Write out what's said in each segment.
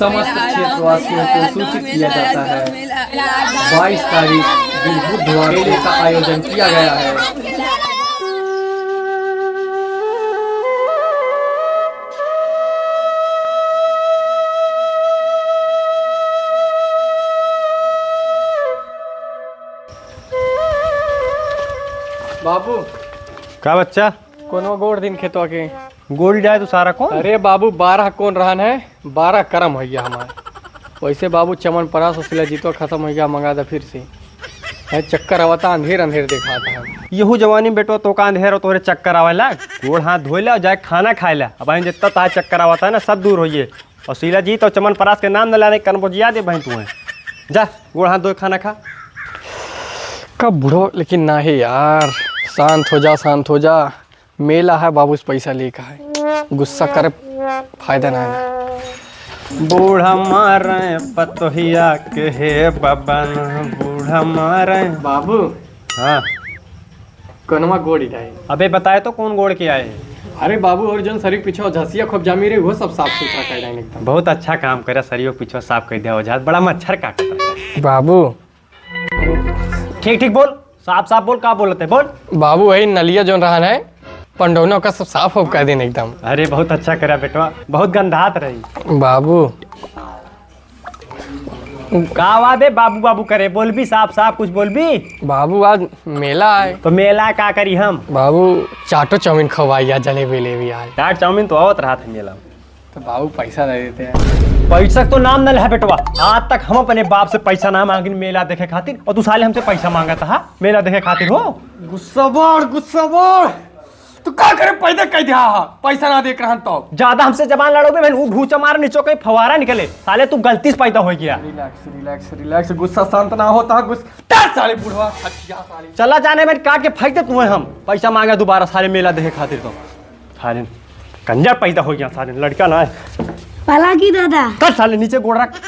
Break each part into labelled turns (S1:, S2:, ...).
S1: समस्त क्षेत्रवासियों को सूचित किया जाता है 22 तारीख दिन बुधवार मेले का आयोजन किया गया है। बाबू
S2: का बच्चा
S1: कोनो गोड़ दिन खेतवा के
S2: गोली जाए तो सारा कौन?
S1: अरे बाबू 12 कौन रहन है 12 कर्म हो गया हमारे। वैसे बाबू चमन परास और जीतो खत्म हो गया, मंगा दे फिर से है चक्कर आवता अंधेर अंधेर दिखाता है।
S2: यहू जवानी बेटो तो का अंधेर तोरे चक्कर आवेला, गोड़ हाथ धोए ला जाए खाना खाए ला। अब जितना तार चक्कर आवता है ना सब दूर होइए। और शीला जी तो चमन परास के नाम न लाने कन्बोजिया दे बहन तू जा गोड़ हाथ धोए खाना खा।
S1: कब बुढ़ो लेकिन ना है यार, शांत हो जा। मेला है बाबू से पैसा लेकर है, गुस्सा करे फायदा ना है।
S2: बूढ़ा मारे पतोहिया के हे बबन, बूढ़ा मारे
S1: बाबू।
S2: हाँ
S1: कौनवा गोड़ी है?
S2: अबे बताए तो कौन गोड़ के आए हैं?
S1: अरे बाबू और जन शरीर पीछे झसिया खूब जामी रही वो सब साफ सुथरा कर रहे एकदम।
S2: बहुत अच्छा काम करे, शरीर पीछे साफ कर दिया हो जात, बड़ा मच्छर काटता है।
S1: बाबू
S2: ठीक बोल, साफ बोल, का बोलते बोल।
S1: बाबू वही नलिया जो रहा है पंडौना का सब साफ हो कर देने एकदम।
S2: अरे बहुत अच्छा करा बेटवा, बहुत गंधात रही।
S1: बाबू
S2: का बे बाबू करे, बोल भी साफ कुछ बोल भी।
S1: बाबू आज मेला है
S2: तो मेला का करी हम?
S1: बाबू चाटो चाउमीन खवाइया, जलेबी ले भी आए।
S2: चाट चाउमीन तो आवत रहा था मेला।
S1: तो बाबू पैसा दे देते हैं।
S2: पैसा तो नाम न है बेटवा, आज तक हम अपने बाप से पैसा ना मांगिन मेला देखे खातिर, और तू साले हमसे पैसा मांगा था मेला देखे खातिर हो।
S1: गुस्सा बोल तू का करे, पैदा कह दिया पैसा ना देख रहा तो
S2: ज्यादा हमसे जबान लड़ोगे मैं भूचा मार नीचो कहीं फवारा निकले। साले तू गलती से पैदा हो गया।
S1: रिलैक्स गुस्सा शांत ना होता गुस्सा साले बुढ़वा
S2: चला जाने में काट के फेंक दे तुम्हें हम पैसा मांगा दोबारा सारे मेला देखे खातिर। तो साले कंजर पैदा हो गया, साले लड़का ना है
S3: पाला की दादा।
S2: कर साले नीचे गोड़ रख।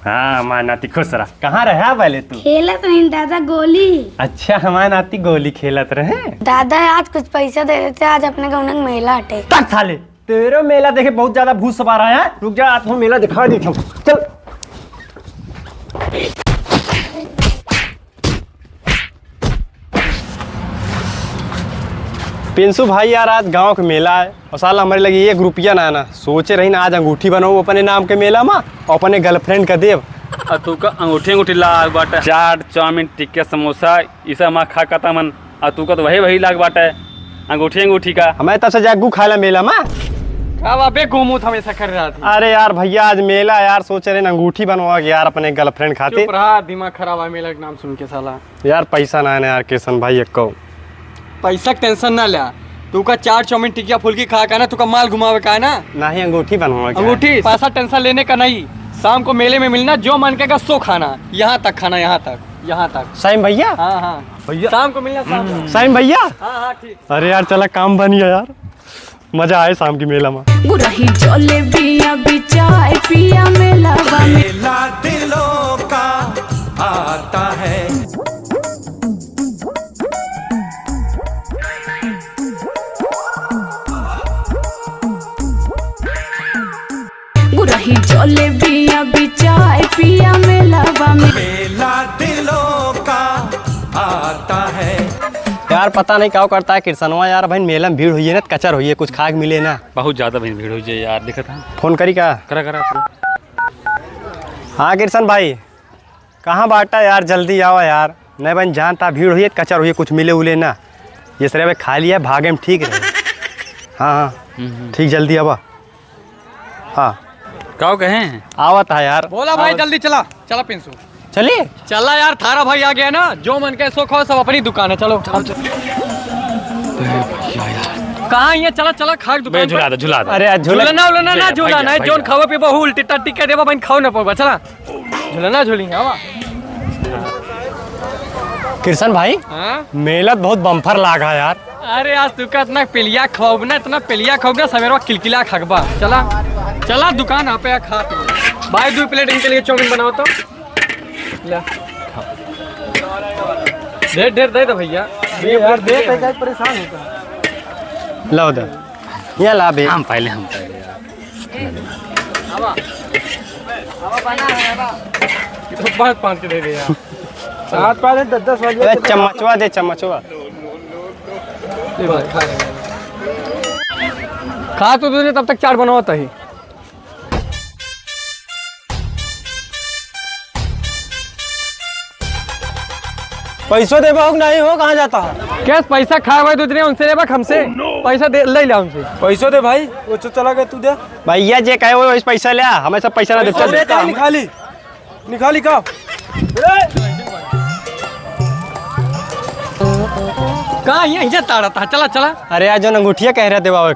S2: हाँ हमारा नाती खुश रहा। कहाँ रहा पहले तू?
S3: खेलत नहीं दादा गोली।
S2: अच्छा हमारा नाती गोली खेलत रहे।
S3: दादा आज कुछ पैसा दे देते, आज अपने गाँव में मेला हटे।
S2: तक साले तेरे मेला देखे बहुत ज्यादा भूत सवार आया है। रुक जा, आज हम मेला दिखा देखे। चल पिंसू भाई यार आज गांव के मेला है और साला हमारे लगे 1 रुपया ना आना। सोचे रही ना आज अंगूठी बनाऊ अपने नाम के मेला में और अपने गर्लफ्रेंड का देव।
S4: तू का अंगूठी लाग बाटे, चाट चाउमीन टिक्के समोसा ये सब हमारा खा का मन। तू का तो वही लाग बाटे अंगूठी का।
S2: हमें तब से जागू खाला मेला में
S1: घूमू हमेशा कर रहा था।
S2: अरे यार भैया आज मेला यार सोचे रहे अंगूठी बनवा के यार अपने गर्लफ्रेंड खाते।
S1: दिमाग खराब है मेला के नाम सुन के साला।
S2: यार पैसा ना है यार किशन भाई एक
S1: पैसा टेंशन ना लिया, तू का चाट चाउमीन टिकिया फुल्की खा का ना, तू का माल घुमावे का है ना
S2: ही अंगूठी बनवा।
S1: अंगूठी पैसा टेंशन लेने का नहीं, शाम को मेले में मिलना, जो मन करेगा सो खाना, यहाँ तक खाना, यहाँ तक।
S2: साइम भैया?
S1: हाँ
S2: भैया
S1: शाम को मिलना, शाम को।
S2: साइम भैया?
S1: हाँ ठीक।
S2: अरे यार चला काम बनिया यार, मजा आए शाम की मेला में।
S5: मेला दिलों का आता है। मेला दिलों का आता है।
S2: यार पता नहीं क्या करता है किरसनवा यार, भाई मेला में भीड़ हुई है ना, कचर हुई है, कुछ खाक मिले ना।
S4: बहुत ज्यादा भीड़ हुई है यार, दिखा था।
S2: फोन करी क्या?
S4: करा।
S2: हाँ किरसन भाई कहाँ बाटा यार, जल्दी आओ यार। नहीं बन जानता भीड़ हुई है, कचर हुई है, कुछ मिले उले ना। ये सर खा लिया भागे में ठीक रहे। हाँ ठीक जल्दी आवा। हाँ
S4: क्या कहें
S2: आवत है यार।
S1: बोला भाई जल्दी चला पिंसू
S2: चलिए।
S1: चला यार, थारा भाई आ गया ना, जो मन के सो खाओ, सब अपनी दुकान है। चलो कहाँ ये चला खाक दुकान
S4: झुला दे।
S2: अरे
S1: झूलना ना झूलना है, जोन खाओ पीबो उल्टी टट्टी के देबो, बन खाओ ना पड़ेगा। चला झूलना झूलेंगे। आवा
S2: किरसन भाई मेला बहुत बम्फर लागा यार।
S1: अरे आज तू का इतना पेलिया खाओ ना सवेरवा किलकिला खाकबा। चला दुकान आप खा भाई 2 प्लेट इनके लिए चाउमीन बनाओ तो ढेर दे दो भैया। परेशान होता
S2: लो दे यहाँ ला बे।
S4: हम पहले यार
S1: बहुत 5 के दे दे यार।
S2: 7 पाँच 10 वाले चम्मचवा दे चम्मचवा।
S1: खा तो तूने तब तक चाट बनवाता ही।
S2: पैसों दे बहु नहीं हो कहाँ जाता है?
S1: कैस पैसा खाए हुए दूसरे उनसे ले बक हमसे पैसा दे ले ला उनसे।
S2: पैसों दे भाई, वो तो चला गया तू दे। भैया जे कहे वो इस पैसा ले, हमें सब पैसा ना देता। निकाली का
S1: कहाँ ये ताड़ा था। चला चला।
S2: अरे आज जो अंगूठिया कह रहे थे बाबा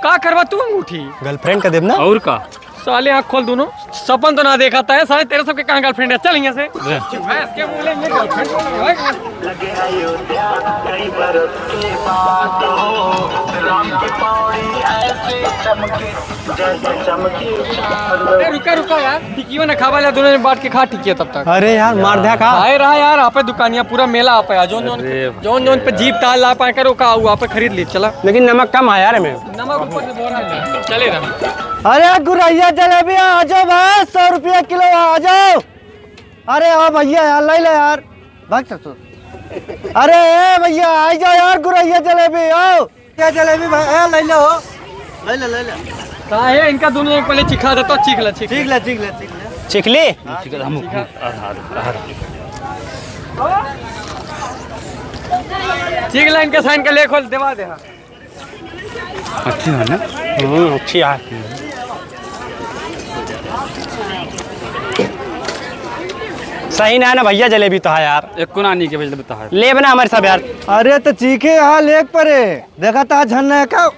S2: का
S1: करवा तू अंगूठी
S2: गर्लफ्रेंड का देव ना।
S4: और का
S1: साले आँख खोल दोनों सपन तो ना देखा था साले तेरे सबके कहाँ गर्लफ्रेंड है। चल यहाँ से इसके मुँह ले रुका रुका यार टिकियो ना खावा ले दोनों ने बांट के खा टिकिया तब तक।
S2: अरे यार मार दिया खा
S1: आए रहा यार आपे दुकानिया पूरा मेला आप जोन जोन जोन पे जीप ताल ला पाए करो का आप खरीद ली। चला
S2: लेकिन नमक कम है यार में।
S1: नमक ऊपर से बोरा है चले रहा।
S2: अरे गुरैया जलेबी आ जाओ भाई 100 रुपया किलो आ जाओ। अरे आओ भैया यार ले ले यार भाग तो। अरे भैया आ जाओ यार गुरैया जलेबी आओ। क्या जलेबी भाई ले लो ले ले ले ले।
S1: कहा है इनका दोनों एक पहले चिखा देता चीख ले चीख ले
S2: चीख ले चीख ले
S1: चीख ले इनके साइन का ले खोल देवा दे।
S4: अच्छी है ना।
S2: अच्छी है। सही ना है ना भैया जलेबी तो है यार।
S4: एक को नानी के भेज बता
S2: ले बना हमारे सब यार। अरे तो चीखे हाँ लेक पर देखा था झन्ना का